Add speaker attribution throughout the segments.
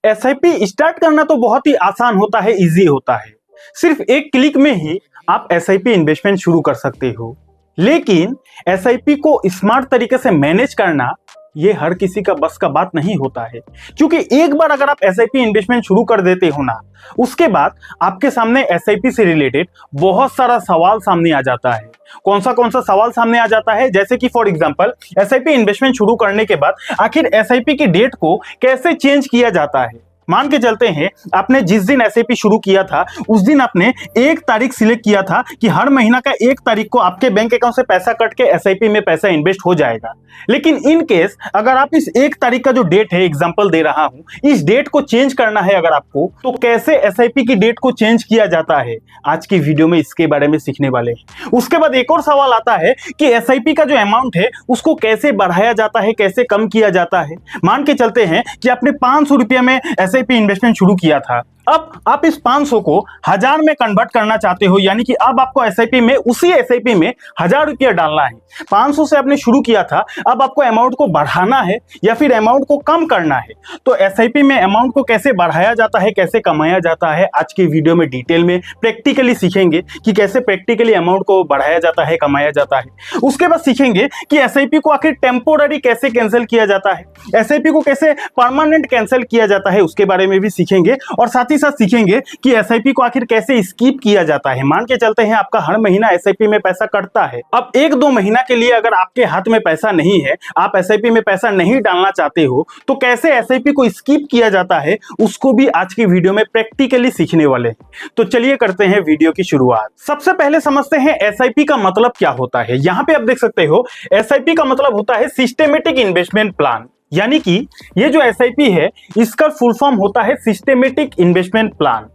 Speaker 1: SIP start करना तो बहुत ही आसान होता है, इजी होता है। सिर्फ एक क्लिक में ही आप एसआईपी इन्वेस्टमेंट शुरू कर सकते हो। लेकिन एसआईपी को स्मार्ट तरीके से मैनेज करना ये हर किसी का बस का बात नहीं होता है, क्योंकि एक बार अगर आप एसआईपी इन्वेस्टमेंट शुरू कर देते हो ना, उसके बाद आपके सामने एसआईपी से रिलेटेड बहुत सारा सवाल सामने आ जाता है। कौन सा सवाल सामने आ जाता है, जैसे कि फॉर एग्जांपल एसआईपी इन्वेस्टमेंट शुरू करने के बाद आखिर एसआईपी की डेट को कैसे चेंज किया जाता है। मान के चलते हैं आपने जिस दिन एसआईपी शुरू किया था उस दिन आपने एक तारीख सिलेक्ट किया था कि हर महीना का एक तारीख को आपके बैंक अकाउंट से पैसा कट के एसआईपी में पैसा इन्वेस्ट हो जाएगा। लेकिन इन केस अगर आप इस एक तारीख का जो डेट है, एग्जांपल दे रहा हूं, इस डेट को चेंज करना है अगर आपको, तो कैसे एसआईपी की डेट को चेंज किया जाता है, आज की वीडियो में इसके बारे में सीखने वाले हैं। उसके बाद एक और सवाल आता है कि एसआईपी का जो अमाउंट है उसको कैसे बढ़ाया जाता है, कैसे कम किया जाता है। मान के चलते हैं कि आपने 500 रुपये में एसआईपी इन्वेस्टमेंट शुरू किया था, अब आप इस 500 को 1000 में कन्वर्ट करना चाहते हो, यानी कि अब आपको एसआईपी में, उसी एसआईपी में 1000 रुपया डालना है। 500 से आपने शुरू किया था, अब आपको अमाउंट को बढ़ाना है या फिर अमाउंट को कम करना है। तो एसआईपी में अमाउंट को कैसे बढ़ाया जाता है, कैसे कमाया जाता है, आज की वीडियो में डिटेल में प्रैक्टिकली सीखेंगे कि कैसे प्रैक्टिकली अमाउंट को बढ़ाया जाता है, कमाया जाता है। उसके बाद सीखेंगे कि एसआईपी को आखिर टेम्पोररी कैसे कैंसिल किया जाता है, एसआईपी को कैसे परमानेंट कैंसिल किया जाता है, उसके बारे में भी सीखेंगे। और साथ ही साथ सीखेंगे कि एसआईपी को आखिर कैसे स्किप किया जाता है। मान के चलते हैं आपका हर महीना एसआईपी में पैसा कटता है, अब 1-2 महीना के लिए अगर आपके हाथ में पैसा नहीं है, आप एसआईपी में पैसा नहीं डालना चाहते हो, तो कैसे एसआईपी को स्किप किया जाता है उसको भी आज की वीडियो में प्रैक्टिकली सीखने वाले हैं। तो चलिए करते हैं वीडियो की शुरुआत। सबसे पहले समझते हैं एसआईपी का मतलब क्या होता है। यहां पे आप देख सकते हो एसआईपी का मतलब होता है सिस्टेमेटिक इन्वेस्टमेंट प्लान, यानी कि ये जो एसआईपी है इसका फुल फॉर्म होता है सिस्टेमेटिक इन्वेस्टमेंट प्लान।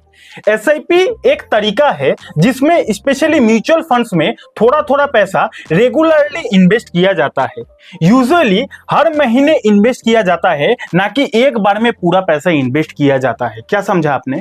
Speaker 1: एसआईपी एक तरीका है जिसमें स्पेशली म्यूचुअल फंड्स में थोड़ा थोड़ा पैसा रेगुलरली इन्वेस्ट किया जाता है। यूजुअली हर महीने इन्वेस्ट किया जाता है, ना कि एक बार में पूरा पैसा इन्वेस्ट किया जाता है। क्या समझा आपने?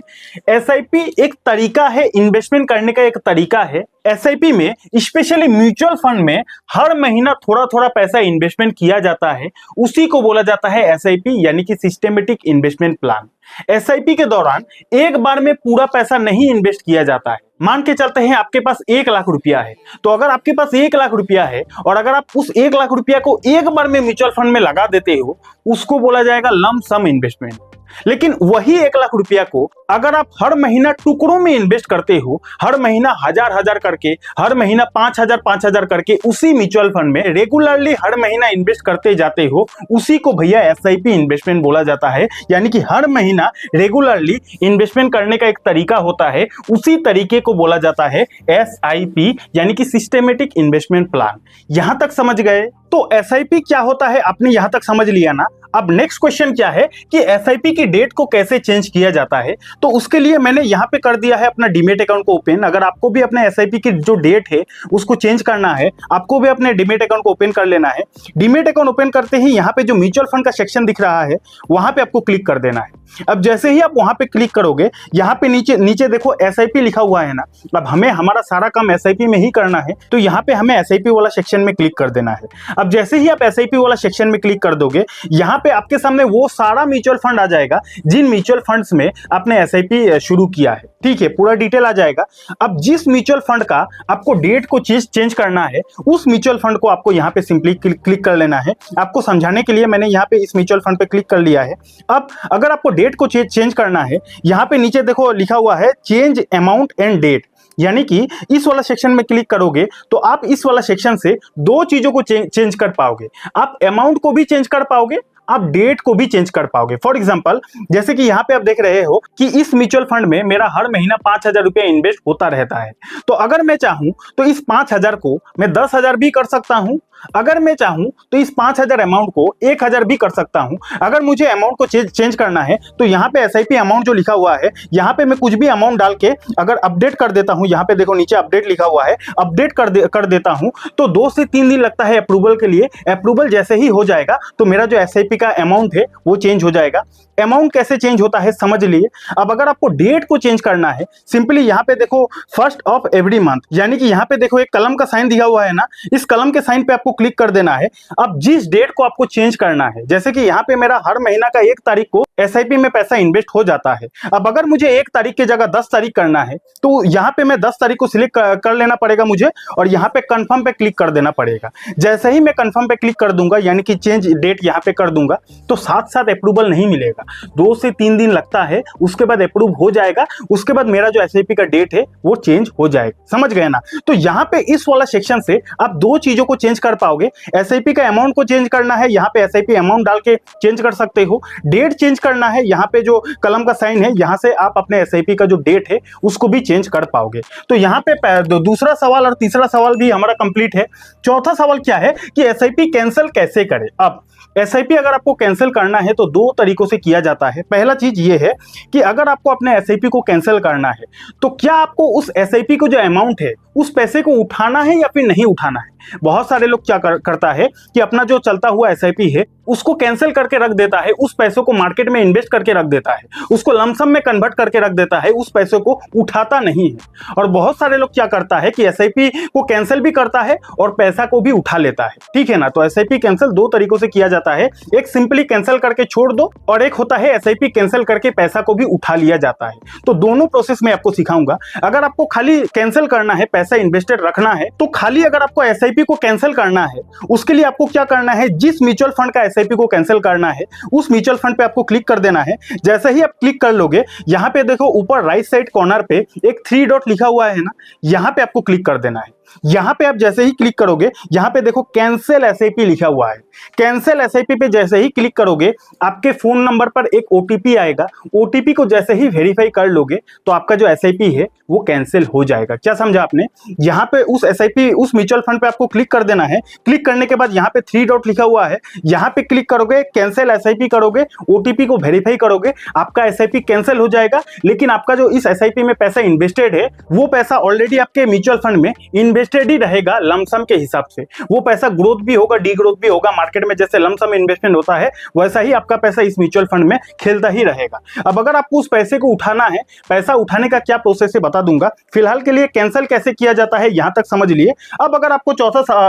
Speaker 1: एसआईपी एक तरीका है, इन्वेस्टमेंट करने का एक तरीका है। एसआईपी में स्पेशली म्यूचुअल फंड में हर महीना थोड़ा थोड़ा पैसा इन्वेस्टमेंट किया जाता है, उसी को बोला जाता है एसआईपी, यानी कि सिस्टेमेटिक इन्वेस्टमेंट प्लान। एसआईपी के दौरान एक बार में पूरा पैसा नहीं इन्वेस्ट किया जाता है। मान के चलते हैं आपके पास 1 लाख रुपया है, तो अगर आपके पास 1 लाख रुपया है और अगर आप उस 1 लाख रुपया को एक बार में म्यूचुअल फंड में लगा देते हो, उसको बोला जाएगा लंप सम इन्वेस्टमेंट। लेकिन वही 1 लाख रुपया को अगर आप हर महीना टुकड़ों में इन्वेस्ट करते हो, हर महीना 1000 करके, हर महीना 5000 करके उसी म्यूचुअल फंड में रेगुलरली हर महीना इन्वेस्ट करते जाते हो, उसी को भैया एसआईपी इन्वेस्टमेंट बोला जाता है। यानी कि हर महीना रेगुलरली इन्वेस्टमेंट करने का एक तरीका होता है, उसी तरीके को बोला जाता है एसआईपी, यानी कि सिस्टेमेटिक इन्वेस्टमेंट प्लान। यहां तक समझ गए? तो एसआईपी क्या होता है आपने यहां तक समझ लिया ना। अब नेक्स्ट क्वेश्चन क्या है कि एसआईपी की डेट को कैसे चेंज किया जाता है। तो उसके लिए मैंने यहां पे कर दिया है अपना डीमेट अकाउंट को ओपन। अगर आपको भी अपने एसआईपी की जो डेट है उसको चेंज करना है, आपको भी अपने डीमेट अकाउंट को ओपन कर लेना है। डीमेट अकाउंट ओपन करते ही यहाँ पे जो म्यूचुअल फंड का सेक्शन दिख रहा है वहां पे आपको क्लिक कर देना है। अब जैसे ही आप वहां पे क्लिक करोगे, यहाँ पे नीचे देखो एसआईपी लिखा हुआ है ना। अब हमें हमारा सारा काम एसआईपी में ही करना है, तो यहाँ पे हमें एसआईपी वाला सेक्शन में क्लिक कर देना है। अब जैसे ही आप एसआईपी वाला सेक्शन में क्लिक कर दोगे, यहाँ पे आपके सामने वो सारा म्यूचुअल फंड आ जाएगा जिन म्यूचुअल फंड्स में आपने एसआईपी शुरू किया है। ठीक है, पूरा डिटेल आ जाएगा। अब जिस म्यूचुअल फंड का आपको डेट को चेंज करना है, उस म्यूचुअल फंड को आपको यहाँ पे सिंपली क्लिक कर लेना है। आपको समझाने के लिए मैंने यहाँ पे इस म्यूचुअल फंड पे क्लिक कर लिया है। अब अगर आपको डेट को चेंज करना है, यहाँ पे नीचे देखो लिखा हुआ है चेंज अमाउंट एंड डेट, यानी कि इस वाला सेक्शन में क्लिक करोगे तो आप इस वाला सेक्शन से 2 चीजों को चेंज कर पाओगे। आप अमाउंट को भी चेंज कर पाओगे, आप डेट को भी चेंज कर पाओगे। फॉर एग्जांपल, जैसे कि यहाँ पे आप देख रहे हो कि इस म्यूचुअल फंड में मेरा हर महीना 5000 रुपया इन्वेस्ट होता रहता है। तो अगर मैं चाहूं तो इस 5000 को मैं 10,000 भी कर सकता हूं, अगर मैं चाहूं तो इस 5000 अमाउंट को 1000 भी कर सकता हूं। अगर मुझे अमाउंट को चेंज करना है तो यहाँ पे एसआईपी अमाउंट जो लिखा हुआ है, यहाँ पे मैं कुछ भी अमाउंट डाल के अगर अपडेट कर देता हूं, यहाँ पे देखो नीचे अपडेट लिखा हुआ है, अपडेट कर देता हूं, तो 2 से 3 दिन लगता है अप्रूवल के लिए। अप्रूवल जैसे ही हो जाएगा तो मेरा जो एसआईपी का अमाउंट है वो चेंज हो जाएगा। अमाउंट कैसे चेंज होता है समझ लिए। अब अगर आपको डेट को चेंज करना है, सिंपली यहाँ पे देखो 1st ऑफ एवरी मंथ, यानी कि यहाँ पे देखो एक कलम का साइन दिया हुआ है ना, इस कलम के साइन पे आपको आपको क्लिक कर देना है। अब जिस डेट को आपको चेंज करना है, जैसे कि यहाँ पे मेरा हर महीना का 1 तारीख को एसआईपी में पैसा इन्वेस्ट हो जाता है। अब अगर मुझे 1 तारीख की जगह 10 तारीख करना है तो यहाँ पे मैं 10 तारीख को सिलेक्ट कर लेना पड़ेगा मुझे, और यहाँ पे कंफर्म पे क्लिक कर देना पड़ेगा। जैसे ही मैं कंफर्म पे क्लिक कर दूंगा, यानी कि चेंज डेट यहाँ पे कर दूंगा, तो साथ साथ अप्रूवल नहीं मिलेगा, 2 से 3 दिन लगता है, उसके बाद अप्रूव हो जाएगा। उसके बाद मेरा जो एसआईपी का डेट है वो चेंज हो जाएगा। समझ गए ना? तो यहाँ पे इस वाला सेक्शन से आप 2 चीजों को चेंज कर पाओगे। एसआईपी का अमाउंट को चेंज करना है, यहाँ पे एसआईपी अमाउंट डाल के चेंज कर सकते हो। डेट चेंज करना है, यहाँ पे जो कलम का साइन है, यहाँ से आप अपने एसआईपी का जो डेट है उसको भी चेंज कर पाओगे। तो यहाँ पे दूसरा सवाल और तीसरा सवाल भी हमारा कंप्लीट है। चौथा सवाल क्या है कि एसआईपी कैंसिल कैसे करें। अब एसआईपी अगर आपको कैंसिल करना है तो 2 तरीकों से किया जाता है। पहला चीज ये है कि अगर आपको अपने एसआईपी को कैंसिल करना है तो क्या आपको उस एसआईपी को जो अमाउंट है उस पैसे को उठाना है या फिर नहीं उठाना है। बहुत सारे लोग क्या करता है कि अपना जो चलता हुआ एसआईपी है उसको कैंसिल करके रख देता है, उस पैसों को मार्केट में इन्वेस्ट करके रख देता है, उसको लमसम में कन्वर्ट करके रख देता है, उस पैसे को उठाता नहीं है। और बहुत सारे लोग क्या करता है कि एसआईपी को कैंसिल भी करता है और पैसा को भी उठा लेता है। ठीक है ना? तो एसआईपी कैंसिल 2 तरीकों से किया जाता है, एक सिंपली कैंसिल करके छोड़ दो और एक होता है एसआईपी कैंसिल करके पैसा को भी उठा लिया जाता है। तो दोनों प्रोसेस में आपको सिखाऊंगा। अगर आपको खाली कैंसिल करना है, पैसा इन्वेस्टेड रखना है, तो खाली अगर आपको एसआईपी को कैंसिल करना है, उसके लिए आपको क्या करना है, जिस म्यूचुअल फंड का एसआईपी को कैंसिल करना है उस म्यूचुअल फंड पे आपको क्लिक कर देना है। जैसे ही आप क्लिक कर लोगे, यहाँ पे देखो ऊपर राइट साइड कॉर्नर पे एक 3 डॉट लिखा हुआ है ना, यहाँ पे आपको क्लिक कर देना है। यहां पे आप जैसे ही क्लिक करोगे, यहां पे देखो कैंसिल एसआईपी लिखा हुआ है। कैंसिल एसआईपी पे जैसे ही क्लिक करोगे, आपके फोन नंबर पर एक ओटीपी आएगा। ओटीपी को जैसे ही वेरीफाई कर लोगे तो आपका जो एसआईपी है वो कैंसिल हो जाएगा। क्या समझा आपने? यहां पे उस एसआईपी, उस म्यूचुअल फंड पे आपको क्लिक कर देना है। क्लिक करने के बाद यहाँ पे 3 डॉट लिखा हुआ है, यहाँ पे क्लिक करोगे, कैंसिल एसआईपी करोगे, ओटीपी को वेरीफाई करोगे, आपका एसआईपी कैंसिल हो जाएगा। लेकिन आपका जो इस एसआईपी में पैसा इन्वेस्टेड है वो पैसा ऑलरेडी आपके म्यूचुअल फंड में इन्वेस्टेड ही रहेगा लमसम के हिसाब से। वो पैसा ग्रोथ भी होगा, डी ग्रोथ भी होगा। मार्केट में जैसे लमसम इन्वेस्टमेंट होता है वैसा ही आपका पैसा इस म्यूचुअल फंड में खेलता ही रहेगा। अब अगर आपको उस पैसे को उठाना है, पैसा उठाने का क्या प्रोसेस है बता दूंगा। फिलहाल के लिए कैंसिल कैसे किया जाता है यहां तक समझ लिए। अब अगर आपको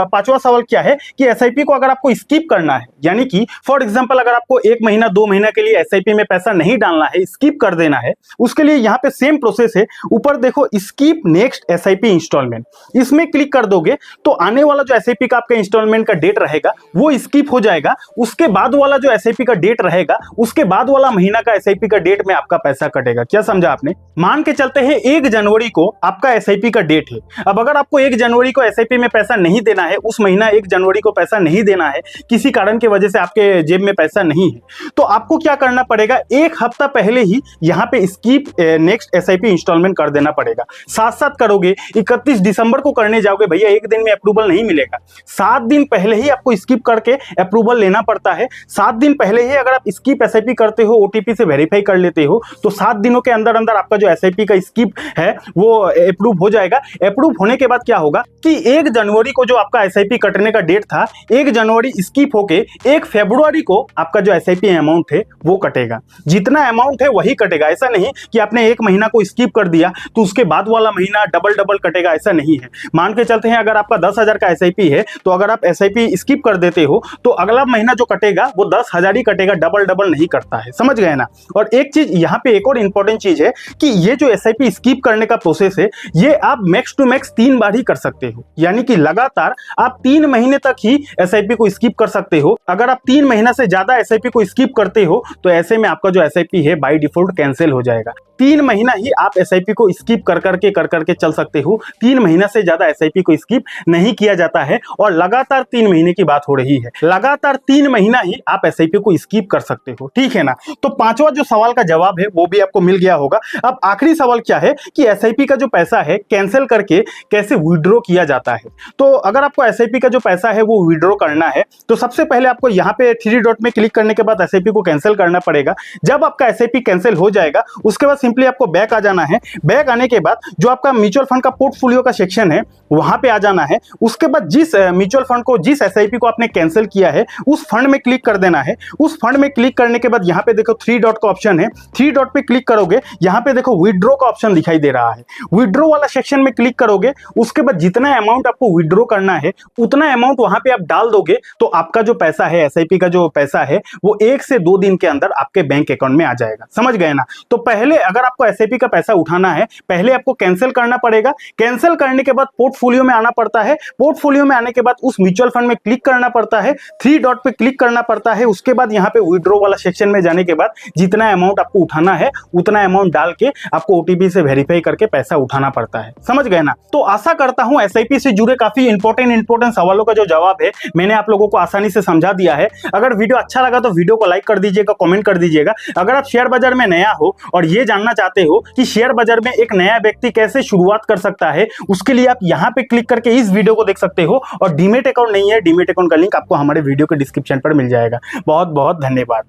Speaker 1: पांचवा सवाल क्या है कि एसआईपी को अगर आपको स्किप करना है, यानी कि फॉर एग्जांपल अगर आपको 1 महीना 2 महीना के लिए एसआईपी में पैसा नहीं डालना है, स्किप कर देना है, उसके लिए यहाँ पे सेम प्रोसेस है। ऊपर देखो स्किप नेक्स्ट एसआईपी इंस्टॉलमेंट, इसमें क्लिक कर दोगे तो आने वाला जो एसआईपी का आपका इंस्टॉलमेंट का डेट रहेगा वो स्किप हो जाएगा। उसके बाद वाला जो एसआईपी का डेट रहेगा, उसके बाद वाला महीना का एसआईपी का डेट में आपका पैसा कटेगा। क्या समझा आपने? मान के चलते हैं 1 जनवरी को आपका एसआईपी का डेट है। अब अगर आपको 1 जनवरी को एसआईपी में पैसा नहीं देना है, उस महीना 1 जनवरी को पैसा नहीं देना है, किसी कारण की वजह से आपके जेब में पैसा नहीं है, तो आपको क्या करना पड़ेगा, 1 हफ्ता पहले ही यहाँ पे स्किप नेक्स्ट एसआईपी इंस्टॉलमेंट कर देना पड़ेगा। साथ साथ करोगे, 31 दिसंबर को करने जाओगे, भैया 1 दिन में अप्रूवल नहीं मिलेगा। 7 दिन पहले ही आपको स्किप करके अप्रूवल लेना पड़ता है। 7 दिन पहले ही अगर आप स्किप एसआईपी करते हो, ओटीपी से वेरीफाई कर लेते हो, तो 7 दिनों के अंदर अंदर आपका जो एसआईपी का स्किप है वो अप्रूव हो जाएगा। अप्रूव होने के बाद क्या होगा कि 1 जनवरी को जो आपका एसआईपी कटने का डेट था, 1 जनवरी स्किप होके 1 फरवरी को आपका जो एसआईपी अमाउंट है वो कटेगा। जितना अमाउंट है वही कटेगा। ऐसा नहीं कि आपने 1 महीना को स्किप कर दिया तो उसके बाद वाला महीना डबल कटेगा, ऐसा नहीं है। मान के चलते हैं अगर आपका 10,000 का एसआईपी है तो अगर आप एसआईपी स्किप कर देते हो तो अगला महीना जो कटेगा वो 10,000 ही कटेगा, डबल नहीं करता है। समझ गए ना? और एक चीज यहाँ पे, एक और इंपॉर्टेंट चीज है कि ये जो एसआईपी स्किप करने का प्रोसेस है ये आप मैक्स टू मैक्स 3 बार ही कर सकते हो, यानी कि लगातार आप 3 महीने तक ही एसआईपी को स्किप कर सकते हो। अगर आप 3 महीना से ज्यादा एसआईपी को स्किप करते हो तो ऐसे में आपका जो एसआईपी है बाय डिफॉल्ट कैंसिल हो जाएगा। 3 महीना ही आप एसआईपी को स्किप कर करके चल सकते हो। 3 महीना से ज्यादा एसआईपी को स्किप नहीं किया जाता है और लगातार 3 महीने की बात हो रही है। लगातार 3 महीना ही आप एसआईपी को स्किप कर सकते हो। ठीक है ना? तो 5वां जो सवाल का जवाब है वो भी आपको मिल गया होगा। अब आखिरी सवाल क्या है कि एसआईपी का जो पैसा है कैंसिल करके कैसे विड्रॉ किया जाता है। तो अगर आपको एसआईपी का जो पैसा है वो विड्रॉ करना है तो सबसे पहले आपको यहाँ पे 3 डॉट में क्लिक करने के बाद एसआईपी को कैंसिल करना पड़ेगा। जब आपका एसआईपी कैंसिल हो जाएगा उसके बाद सिंपली आपको बैक आ जाना है। बैक आने के बाद जो आपका म्यूचुअल फंड का पोर्टफोलियो का सेक्शन है वहां पे आ जाना है। उसके बाद जिस म्यूचुअल फंड को, जिस एसआईपी को आपने कैंसिल किया है, उस फंड में क्लिक कर देना है। उस फंड में क्लिक करने के बाद यहाँ पे देखो 3 डॉट का ऑप्शन है, 3 डॉट पे क्लिक करोगे, यहाँ पे देखो विड्रॉ का ऑप्शन दिखाई दे रहा है, विड्रॉ वाला सेक्शन में क्लिक करोगे। उसके बाद जितना अमाउंट आपको विड्रॉ करना है उतना अमाउंट वहां पे आप डाल दोगे, तो आपका जो पैसा है, एसआईपी का जो पैसा है, वो 1 से 2 दिन के अंदर आपके बैंक अकाउंट में आ जाएगा। समझ गए ना? तो पहले अगर आपको एसआईपी का पैसा उठाना है, पहले आपको कैंसिल करना पड़ेगा। कैंसिल करने के बाद पोर्टफोलियो में आना पड़ता है। पोर्टफोलियो में आने के बाद उस म्यूचुअल फंड में क्लिक करना पड़ता है, 3 डॉट पे क्लिक करना पड़ता है। उसके बाद यहाँ पे विड्रॉ वाला सेक्शन में जाने के बाद जितना अमाउंट आपको उठाना है उतना अमाउंट डाल के आपको ओटीपी से वेरीफाई करके पैसा उठाना पड़ता है। समझ गए ना? तो आशा करता हूं एसआईपी से जुड़े काफी इंपॉर्टेंट सवालों का जो जवाब है मैंने आप लोगों को आसानी से समझा दिया है। अगर वीडियो अच्छा लगा तो वीडियो को लाइक कर दीजिएगा, कमेंट कर दीजिएगा। अगर आप शेयर बाजार में नया हो और ये जानना चाहते हो कि शेयर बाजार में एक नया व्यक्ति कैसे शुरुआत कर सकता है, उसके लिए आप यहाँ पे क्लिक करके इस वीडियो को देख सकते हो। और डीमेट अकाउंट नहीं है, डीमेट अकाउंट का लिंक आपको हमारे वीडियो के डिस्क्रिप्शन पर मिल जाएगा। बहुत बहुत धन्यवाद।